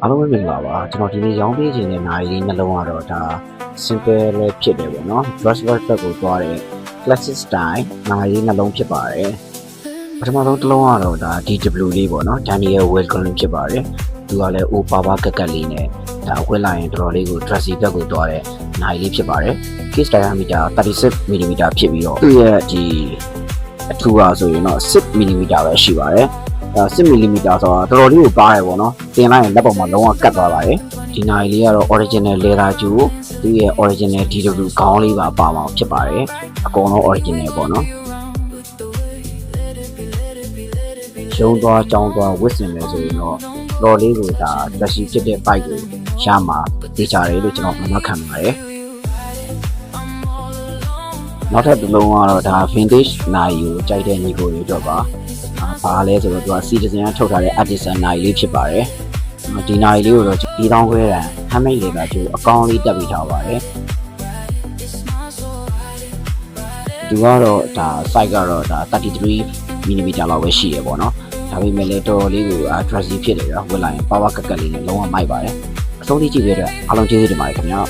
အားလုံးပဲမင်္ဂလာပါကျွန်တော်ဒီနေ့ရောင်းပေးခြင်းတဲ့နိုင်လေးနှလုံးကတော့ဒါ simple လေးဖြစ်တယ်ပေါ့နော် brush work ဘက်ကိုသွားတဲ့ classic style နိုင်လေးနှလုံးဖြစ်ပါတယ်ပထမဆုံးတစ်လုံးကတော့ဒါ DW လေးပေါ့နော် Daniel Welcome ဖြစ်ပါတယ်သူကလည်း O power ကက်ကက်လေးနဲ့ဒါဝက်လိုက်ရင်တော်တော်လေးကို dressy ဘက်ကိုသွားတဲ့နိုင်လေးဖြစ်ပါတယ် case diameter 36mm ဖြစ်ပြီးတော့သူ့ရဲ့ဒီအထူကဆိုရင်တော့6mm ပဲရှိပါတယ်6mm ဆိုတာတော်တော်လေးကိုပါတယ်ပေါ့နော်တင်လိုက်ရင်လက်ပေါ်မှာလုံးဝကတ်သွားပါတယ်ဒီနိုင်လေးကတော့ original leather ကျူသူ့ရဲ့ original DW ခေါင်းလေးပါပါမှာဖြစ်ပါတယ်အကုန်လုံး original ပေါ့နော်ရှုံးသွားကြောင်းသွားဝစ်စင်မယ်ဆိုရင်တော့တော်လေးကိုဒါလက်ရှိဖြစ်တဲ့ bike ကိုရမှာသိချတယ်လို့ကျွန်တော်မှတ်ခံပါတယ်နောက်ထပ်တစ်လုံးကတော့ဒါ vintage နိုင်ကိုကြိုက်တဲ့ညီကိုတွေတော့ပါဘာလဲဆိုတော့သူက citizen ကထုတ်ထားတဲ့ artisan နိုင်လေးဖြစ်ပါတယ်ဒီနိုင်လေးကိုတော့ဒီတောင်းခွဲတာ handmade လေးကကျအကောင်းလေးတက်ပြီးထားပါတယ်သူကတော့ဒါ size ကတော့ဒါ 33mm လောက်ပဲရှိရပေါ့နော်ဒါပေမဲ့လည်းတော်တော်လေးကို dressy ဖြစ်တယ်ဗျာဝတ်လိုက်ရင် power ကက်ကက်လေးနဲ့လုံးဝမိုက်ပါတယ်အဆုံးထိကြည့်ပြတဲ့အားလုံးကျေးဇူးတင်ပါတယ်ခင်ဗျာ